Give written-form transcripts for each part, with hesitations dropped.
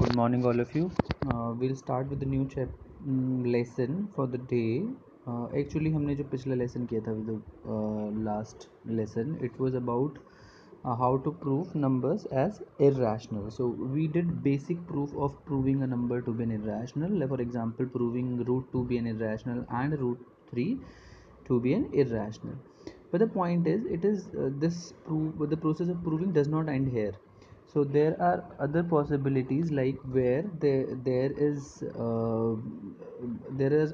Good morning, all of you. We'll start with the new lesson for the day. Actually, हमने जो पिछला lesson किया था with the last lesson, it was about how to prove numbers as irrational. So we did basic proof of proving a number to be an irrational. Like for example, proving root 2 be an irrational and root 3 to be an irrational. But the point is, the process of proving does not end here. So there are other possibilities, like where there is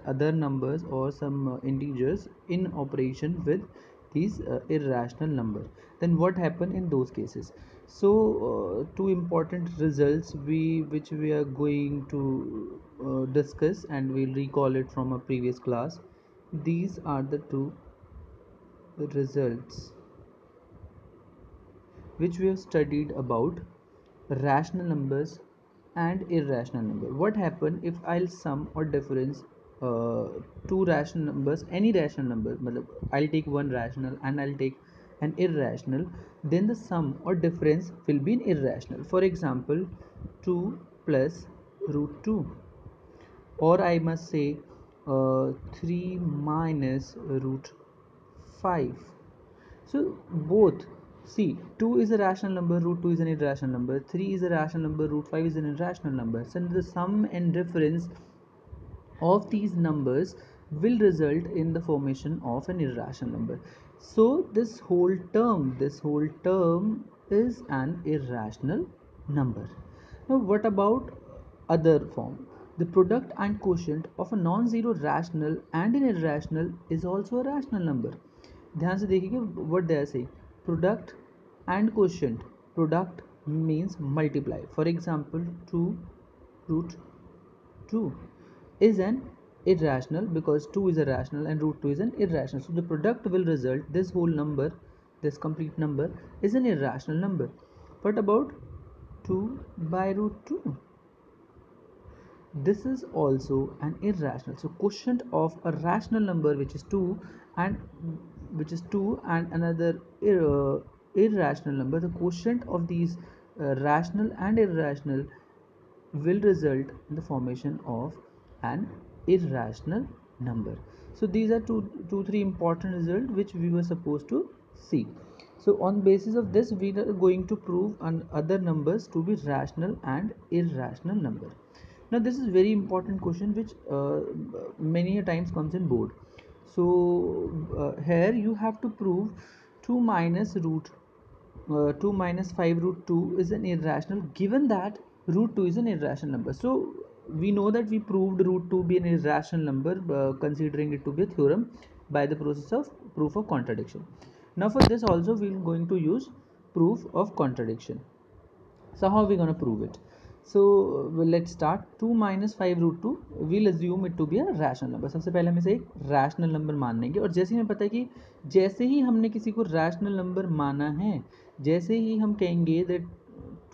other numbers or some integers in operation with these irrational numbers. Then what happen in those cases? So two important results which we are going to discuss, and we'll recall it from a previous class. These are the two results which we have studied about rational numbers and irrational number. What happen if I'll sum or difference two rational numbers, any rational number, I'll take one rational and I'll take an irrational, then the sum or difference will be an irrational. For example, 2 plus root 2, or I must say 3 minus root 5. So both, see, 2 is a rational number, root 2 is an irrational number, 3 is a rational number, root 5 is an irrational number. So the sum and difference of these numbers will result in the formation of an irrational number. So this whole term is an irrational number. Now what about other form? The product and quotient of a non-zero rational and an irrational is also a rational number. ध्यान से देखिए what they are saying. Product and quotient. Product means multiply. For example, 2 root 2 is an irrational because 2 is a rational and root 2 is an irrational. So the product will result, this whole number, this complete number is an irrational number. What about 2 by root 2? This is also an irrational. So quotient of a rational number which is 2 and another irrational number, the quotient of these rational and irrational will result in the formation of an irrational number. So these are three important results which we were supposed to see. So on basis of this, we are going to prove other numbers to be rational and irrational number. Now this is very important question which many times comes in board. So here you have to prove 2 minus 5 root 2 is an irrational, given that root 2 is an irrational number. So we know that we proved root 2 be an irrational number considering it to be a theorem by the process of proof of contradiction. Now for this also we are going to use proof of contradiction. So how are we going to prove it? So let's start. 2 minus 5 root 2 we'll assume it to be a rational number. सबसे पहले हम इसे एक rational number मान लेंगे, और जैसे ही हमें पता है कि जैसे ही हमने किसी को rational number माना है, जैसे ही हम कहेंगे that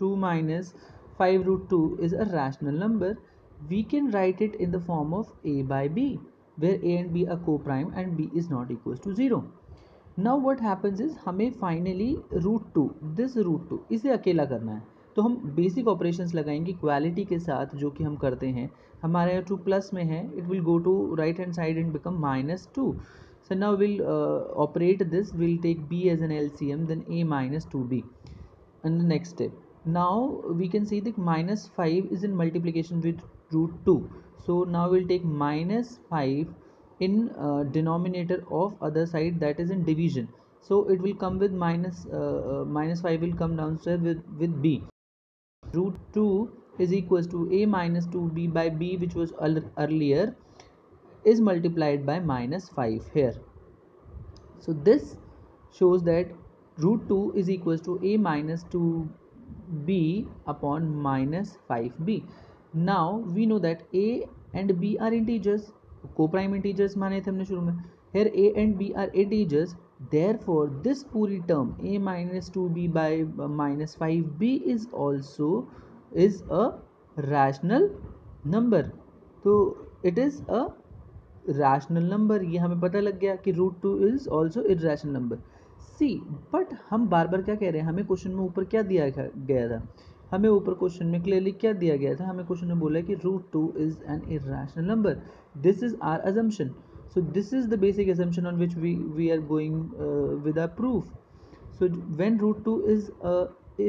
2 minus 5 root 2 is a rational number, we can write it in the form of a by b, where a and b are co-prime and b is not equals to 0. Now what happens is हमें finally this root 2 इसे अकेला करना है. तो हम basic operations लगाएंगे equality के साथ, जो कि हम करते हैं. हमारे यहाँ 2 प्लस में है, it will go to right hand side and become -2. So now we'll operate this. We'll take b as an LCM, then a minus 2b. And the next step, now we can see that -5 is in multiplication with root 2. So now we'll take -5 in denominator of other side, that is in division. So it will come with -5 will come downstairs with b. Root 2 is equals to a minus 2b by b, which was earlier, is multiplied by -5 here. So this shows that root 2 is equals to a minus 2b upon -5b. Now we know that a and b are integers, co-prime integers माने थे हमने शुरू में. Here a and b are integers, therefore this पूरी term a minus 2b by -5b is also a rational number. तो it is a rational number. ये हमें पता लग गया कि root 2 is also irrational number. See, but हम बार बार क्या कह रहे हैं, हमें क्वेश्चन में ऊपर क्या दिया गया था, हमें ऊपर क्वेश्चन में क्लियरली क्या दिया गया था, हमें क्वेश्चन में बोला है कि root 2 is an irrational number. This is our assumption. So this is the basic assumption on which we are going with our proof. So when root 2 is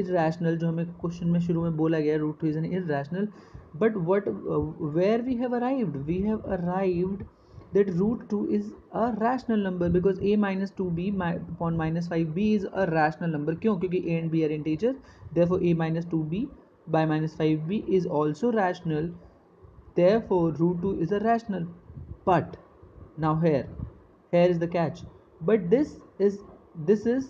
irrational, जो हमें क्वेश्चन में शुरू में बोला गया root 2 is an irrational, but what where we have arrived that root 2 is a rational number because a minus 2b upon minus 5b is a rational number. क्यों? क्योंकि a and b are integer, therefore a minus 2b by minus 5b is also rational, therefore root 2 is a rational. But now here is the catch, but this is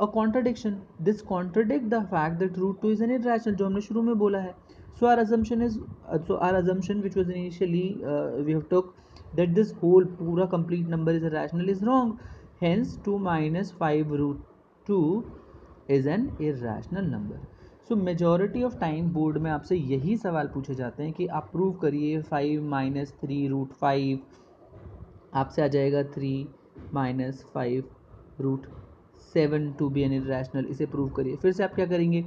a contradiction. This contradict the fact that root 2 is an irrational, जो हमने शुरू में बोला है. So our assumption which was initially we have took that this whole पूरा complete number is irrational is wrong. Hence 2 minus 5 root 2 is an irrational number. So majority of time board में आपसे यही सवाल पूछे जाते हैं कि आप प्रूव करिए 5 minus 3 root 5, आपसे आ जाएगा 3 minus 5 root 7 to be an irrational. इसे प्रूव करिए. फिर से आप क्या करेंगे,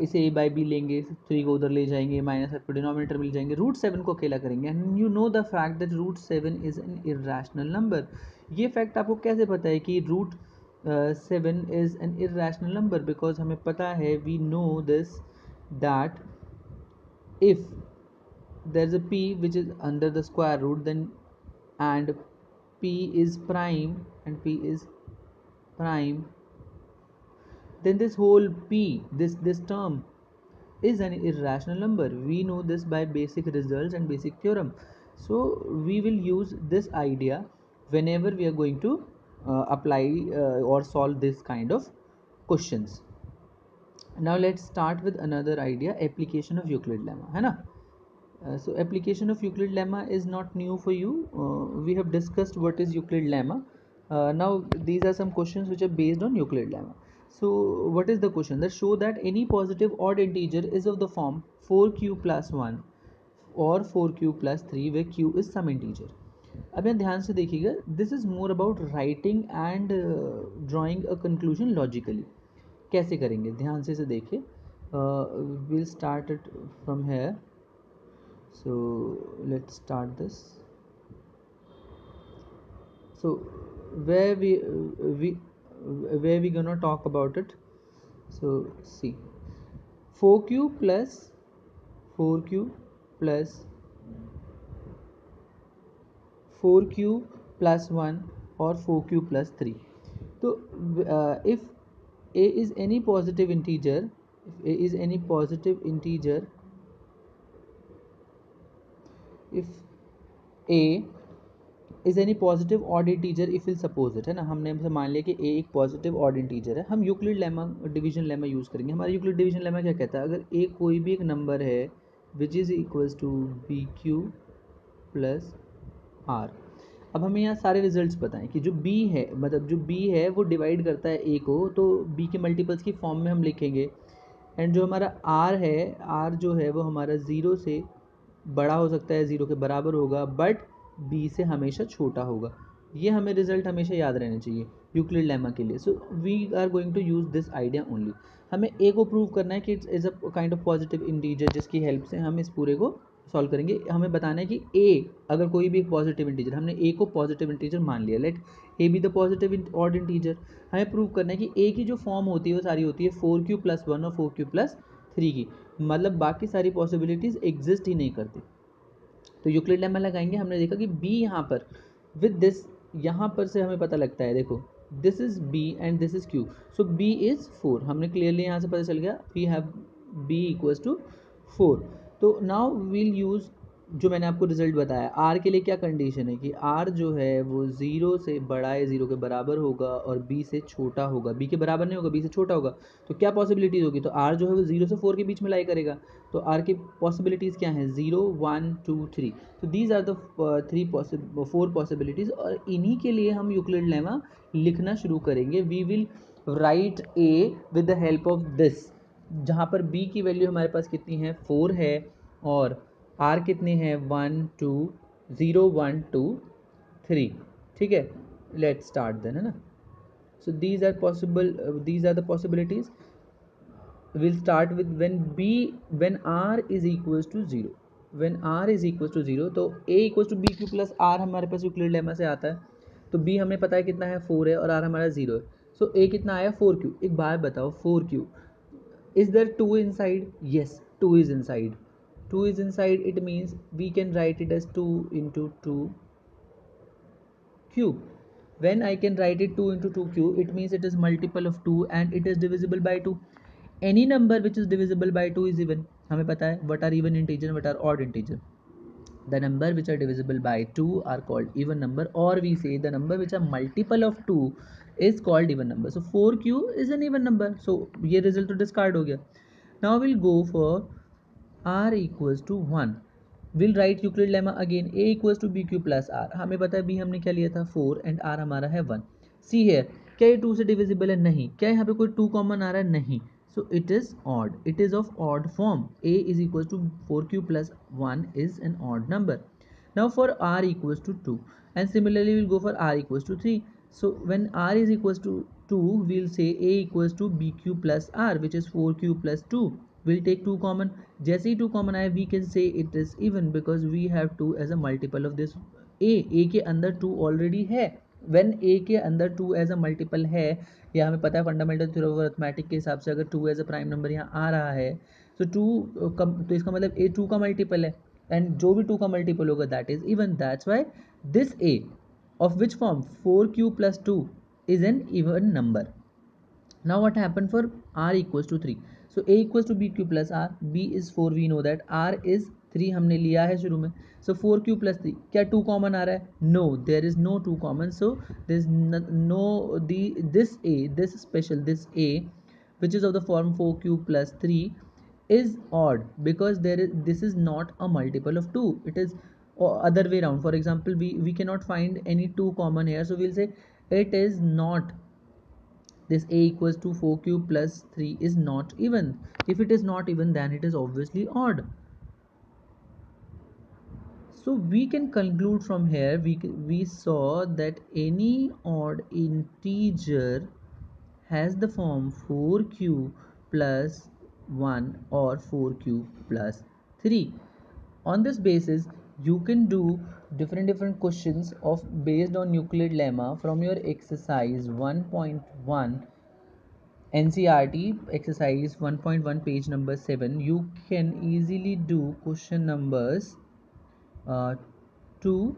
इसे a बाई बी लेंगे, 3 को उधर ले जाएंगे, माइनस आपको डिनोमिनेटर मिल जाएंगे, रूट 7 को अकेला करेंगे, and you know the fact that root 7 is an irrational number. ये फैक्ट आपको कैसे पता है कि root 7 is an irrational number? Because हमें पता है, we know this that if there is a p which is under the square root, then and p is prime and p is prime, then this whole p, this term is an irrational number. We know this by basic results and basic theorem. So we will use this idea whenever we are going to apply or solve this kind of questions. Now let's start with another idea, application of Euclid lemma, है ना? So application of Euclid lemma is not new for you. We have discussed what is Euclid lemma. Now these are some questions which are based on Euclid lemma. So what is the question? That show that any positive odd integer is of the form 4q plus 1 or 4q plus 3 where q is some integer. अब यहाँ ध्यान से देखिएगा, this is more about writing and drawing a conclusion logically. कैसे करेंगे, ध्यान से इसे देखिए. Will start it from here. So let's start this. So where we gonna talk about it? So see, 4q plus 4q plus 4q plus 1 or 4q plus 3. So if a is any positive integer, if a is any positive integer, if a is any positive odd integer, if we'll suppose it, है ना, हमने हमसे मान लिया कि a एक positive odd integer है, हम Euclid lemma division lemma use करेंगे. हमारा यूक्लिड डिवीजन लेमा क्या कहता है? अगर a कोई भी एक नंबर है which is equals to b q plus r. अब हमें यहाँ सारे रिजल्ट्स पता हैं कि जो b है, मतलब जो b है वो डिवाइड करता है a को, तो b के मल्टीपल्स की फॉर्म में हम लिखेंगे. एंड जो हमारा r है, r जो है वो हमारा 0 से बड़ा हो सकता है, 0 के बराबर होगा, बट b से हमेशा छोटा होगा. ये हमें रिजल्ट हमेशा याद रहने चाहिए यूक्लिड लेमा के लिए. So we are going to use this idea only. हमें a को प्रूव करना है कि it's is a kind of positive integer, जिसकी हेल्प से हम इस पूरे को सॉल्व करेंगे. हमें बताना है कि a अगर कोई भी एक पॉजिटिव इंटीजर, हमने a को पॉजिटिव इंटीजर मान लिया, let a be the positive odd integer. हमें प्रूव करना है कि a की जो फॉर्म होती है वो सारी होती है 4q प्लस 1 और 4q प्लस 3 की, मतलब बाकी सारी पॉसिबिलिटीज़ एग्जिस्ट ही नहीं करती. तो यूक्लिड लेमा लगाएंगे. हमने देखा कि b यहाँ पर विद दिस, यहाँ पर से हमें पता लगता है, देखो this is b and this is q, so b is 4. हमने क्लियरली यहाँ से पता चल गया we have b equals to 4. तो नाउ वील यूज़ जो मैंने आपको रिजल्ट बताया. r के लिए क्या कंडीशन है कि r जो है वो 0 से बड़ा है, 0 के बराबर होगा, और b से छोटा होगा. b के बराबर नहीं होगा, b से छोटा होगा. तो क्या पॉसिबिलिटीज़ होगी? तो r जो है वो 0 से 4 के बीच में लाई करेगा. तो r की पॉसिबिलिटीज़ क्या हैं? 0 1 2 3. तो दीज आर द 4 पॉसिबिलिटीज़, और इन्हीं के लिए हम यूक्लिड लेमा लिखना शुरू करेंगे. We will write a with the help of this, जहाँ पर b की वैल्यू हमारे पास कितनी है? 4 है, और r कितने हैं? 1 2 0 1 2 3. ठीक है, लेट स्टार्ट देन, है ना. So these are the possibilities. we'll start with when r is equals to 0. when r is equals to 0 तो a equals to bq plus r हमारे पास यूक्लिड लेमा से आता है, तो b हमें पता है कितना है 4 है और r हमारा 0 है, सो a कितना आया 4q. एक बात बताओ 4q, is there 2 inside? Yes, 2 is inside. 2 is inside, it means we can write it as 2 into 2 cube. When I can write it 2 into 2 cube, it means it is multiple of 2 and it is divisible by 2. Any number which is divisible by 2 is even. हमें पता है what are even integer, what are odd integer. The number which are divisible by 2 are called even number, or we say the number which are multiple of 2 is called even number. So 4q is an even number. So ये result तो discard हो गया. Now we'll go for r equals to 1. We'll write Euclid lemma again. A equals to bq plus r. हमें पता है b हमने क्या लिया था 4 and r हमारा है 1. See here, क्या ये 2 से divisible है? नहीं. क्या यहाँ पे कोई 2 common आ रहा है? नहीं. So it is odd. It is of odd form. A is equals to 4q plus 1 is an odd number. Now for r equals to 2, and similarly we'll go for r equals to 3. So when r is equals to 2, we'll say a equals to bq plus r, which is 4q plus 2. We'll take 2 common. जैसे ही 2 common आए, we can say it is even because we have 2 as a multiple of this a के अंदर 2 already है. when a के अंदर 2 as a multiple है, या हमें पता है फंडामेंटल थ्योरम ऑफ अरिथमेटिक के हिसाब से अगर 2 एज अ प्राइम नंबर यहाँ आ रहा है, तो 2 तो इसका मतलब a 2 का मल्टीपल है, एंड जो भी 2 का मल्टीपल होगा that is even. That's why this a of which form 4q plus 2 is an even number. Now what happened for r equals to 3? So a equals to bq plus r, b is 4, we know that r is 3 हमने लिया है शुरू में. So 4q plus 3, क्या 2 common आ रहा है? No, there is no 2 common. So there is no this special this a which is of the form 4q plus 3 is odd because this is not a multiple of 2. It is other way around. For example, we cannot find any 2 common here, so we'll say it is not, this a equals to 4q plus 3 is not even. If it is not even, then it is obviously odd. So we can conclude from here, we saw that any odd integer has the form 4q plus 1 or 4q plus 3. On this basis, you can do different questions of based on Euclid lemma from your exercise 1.1 NCRT exercise 1.1 page number 7. You can easily do question numbers 2,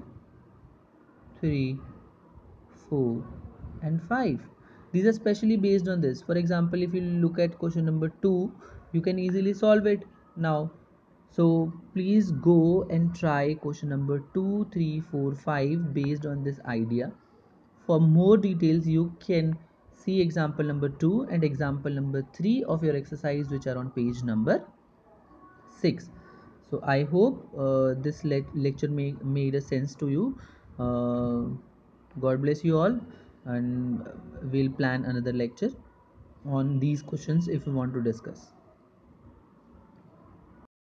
3, 4 and 5. These are specially based on this. For example, if you look at question number 2, you can easily solve it now. So please go and try question number 2, 3, 4, 5 based on this idea. For more details, you can see example number 2 and example number 3 of your exercise, which are on page number 6. So I hope this lecture made a sense to you. God bless you all, and we'll plan another lecture on these questions if you want to discuss.